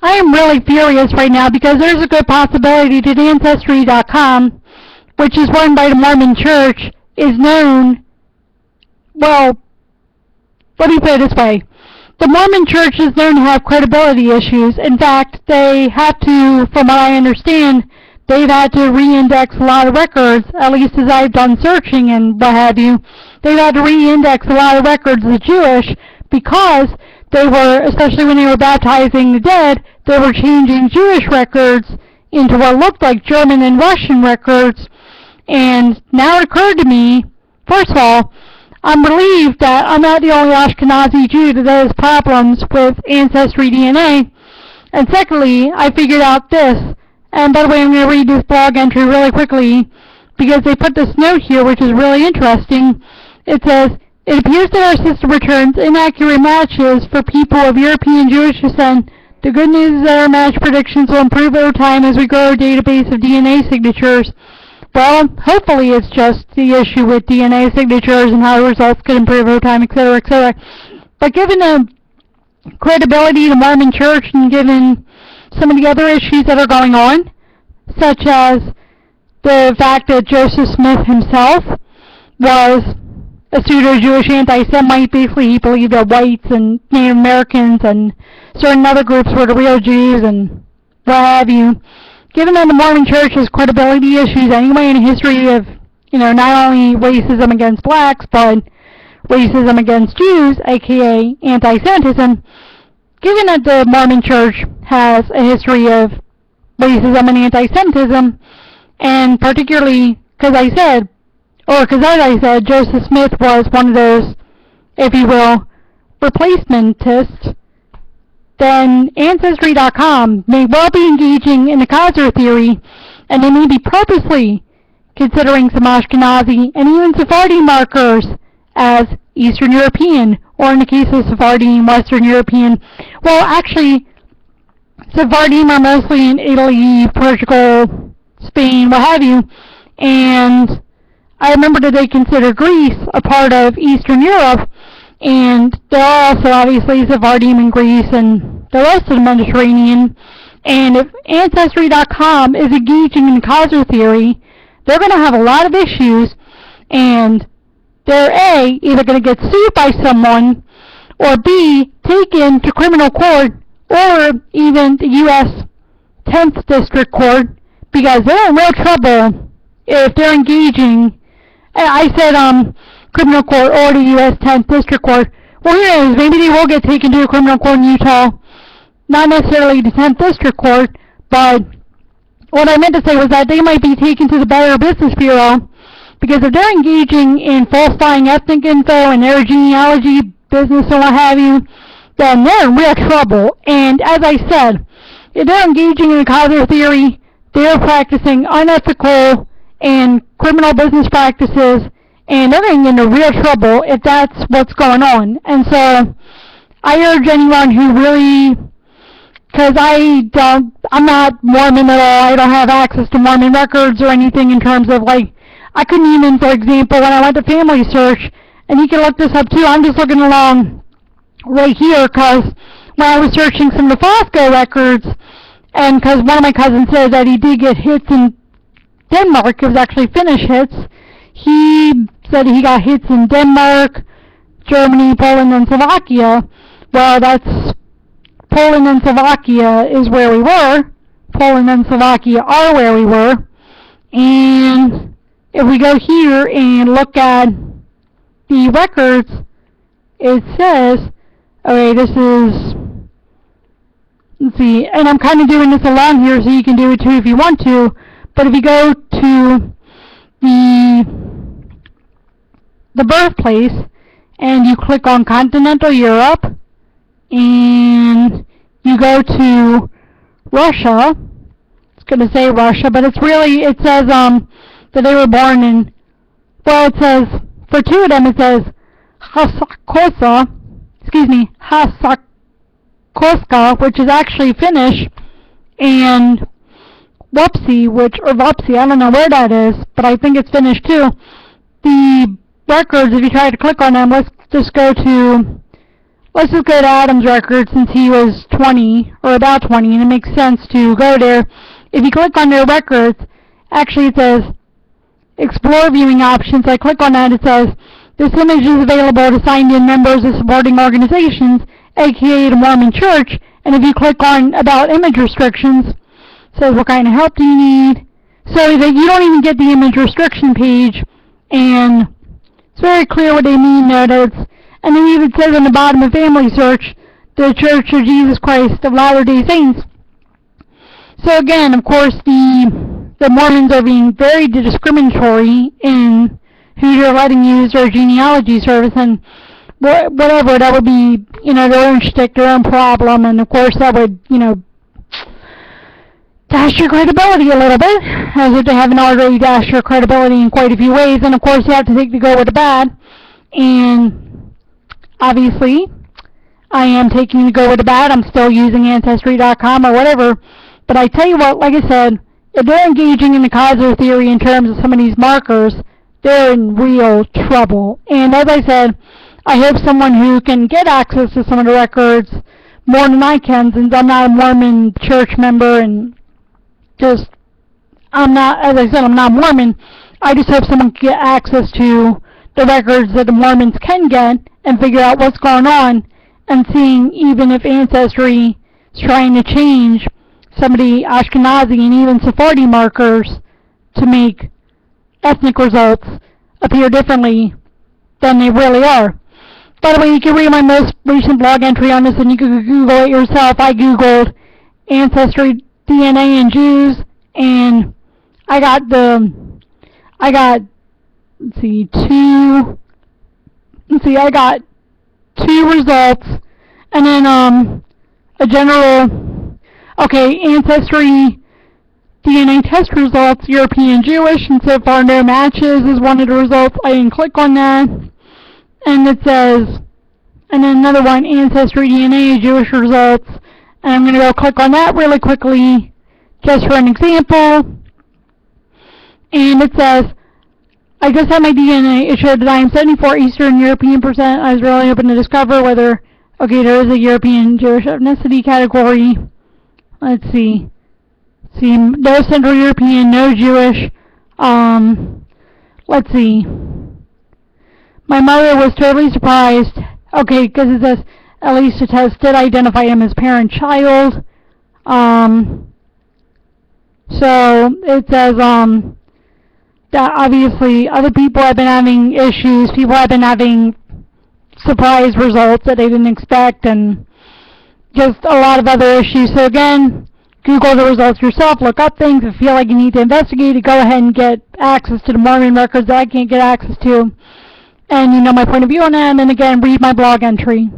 I am really furious right now because there's a good possibility that Ancestry.com, which is run by the Mormon Church, is known, well, let me put it this way. The Mormon Church is known to have credibility issues. In fact, they have to, from what I understand, they've had to re-index a lot of records, at least as I've done searching and what have you. They've had to re-index a lot of records as Jewish because they were, especially when they were baptizing the dead, they were changing Jewish records into what looked like German and Russian records. And now it occurred to me, first of all, I'm relieved that I'm not the only Ashkenazi Jew that has problems with Ancestry DNA. And secondly, I figured out this. And by the way, I'm going to read this blog entry really quickly because they put this note here, which is really interesting. It says, "It appears that our system returns inaccurate matches for people of European Jewish descent. The good news is that our match predictions will improve over time as we grow our database of DNA signatures." Well, hopefully it's just the issue with DNA signatures and how the results could improve over time, etc., etc. But given the credibility of the Mormon Church and given some of the other issues that are going on, such as the fact that Joseph Smith himself was a pseudo-Jewish anti-Semite, basically he believed that whites and Native Americans and certain other groups were the real Jews and what have you. Given that the Mormon Church has credibility issues anyway in a history of, not only racism against blacks, but racism against Jews, aka anti-Semitism, given that the Mormon Church has a history of racism and anti-Semitism, and particularly because as I said, Joseph Smith was one of those, if you will, replacementists, then Ancestry.com may well be engaging in the Khazar Theory, and they may be purposely considering some Ashkenazi and even Sephardi markers as Eastern European, or in the case of Sephardi, Western European. Well, actually, Sephardi are mostly in Italy, Portugal, Spain, what have you, and I remember that they consider Greece a part of Eastern Europe, and there are also obviously Sephardim in Greece and the rest of the Mediterranean. And if Ancestry.com is engaging in Khazar Theory, they're going to have a lot of issues, and they're A, either going to get sued by someone, or B, taken to criminal court, or even the U.S. 10th District Court, because they're in real trouble if they're engaging. I said criminal court or the U.S. 10th District Court. Well, here it is. Maybe they will get taken to a criminal court in Utah. Not necessarily the 10th District Court, but what I meant to say was that they might be taken to the Better Business Bureau, because if they're engaging in falsifying ethnic info and their genealogy business and what have you, then they're in real trouble. And as I said, if they're engaging in the Khazar Theory, they're practicing unethical and criminal business practices, and they're getting into real trouble if that's what's going on. And so I urge anyone who really, because I'm not Mormon at all, I don't have access to Mormon records or anything in terms of, I couldn't even, for example, when I went to Family Search, and you can look this up too, I'm just looking along right here, because when I was searching some of the Fosco records, and because one of my cousins said that he did get hits in Denmark, it was actually Finnish hits, he said he got hits in Denmark, Germany, Poland, and Slovakia. Well, that's Poland and Slovakia is where we were. Poland and Slovakia are where we were. And if we go here and look at the records, it says, okay, this is, let's see, and I'm kind of doing this along here so you can do it too if you want to, but if you go to the birthplace and you click on continental Europe and you go to Russia, it's going to say Russia, but it's really, it says that they were born in, well, it says, for two of them it says Hasakoska, which is actually Finnish, and Vopsi, I don't know where that is, but I think it's Finnish too. The records, if you try to click on them, let's just go to let's just go to Adam's record since he was 20, or about 20, and it makes sense to go there. If you click on their records, actually it says Explore Viewing Options. I click on that, it says, this image is available to signed-in members of supporting organizations, aka the Mormon Church, and if you click on About Image Restrictions, it says what kind of help do you need, so that you don't even get the image restriction page, and it's very clear what they mean there. And then even says on the bottom of Family Search, the Church of Jesus Christ of Latter-day Saints. So again, of course, the Mormons are being very discriminatory in who they're letting use their genealogy service, and whatever, that would be, their own shtick, their own problem, and of course that would, dash your credibility a little bit, as if they haven't already dashed your credibility in quite a few ways, and of course you have to take the good with the bad, and obviously, I am taking the good with the bad. I'm still using Ancestry.com or whatever, but I tell you what, like I said, if they're engaging in the Khazar Theory in terms of some of these markers, they're in real trouble. And as I said, I hope someone who can get access to some of the records more than I can, since I'm not a Mormon church member, and I'm not Mormon. I just hope someone can get access to the records that the Mormons can get and figure out what's going on, and seeing even if Ancestry is trying to change some of the Ashkenazi and even Sephardi markers to make ethnic results appear differently than they really are. By the way, you can read my most recent blog entry on this, and you can Google it yourself. I Googled Ancestry DNA and Jews, and I got, I got two results, and then, Ancestry DNA test results, European Jewish, and so far no matches is one of the results. I can click on that, and it says, and then another one, Ancestry DNA Jewish results, and I'm going to go click on that really quickly, just for an example, and it says, I just had my DNA. It showed that I am 74 Eastern European percent. I was really hoping to discover whether, there is a European Jewish ethnicity category. Let's see. No Central European, no Jewish. Let's see. My mother was totally surprised. Because it says, at least the test did identify him as parent-child. So it says, that obviously other people have been having issues. People have been having surprise results that they didn't expect, and just a lot of other issues. So again, Google the results yourself, look up things. If you feel like you need to investigate it, go ahead and get access to the Mormon records that I can't get access to. And you know my point of view on that, and then again, read my blog entry.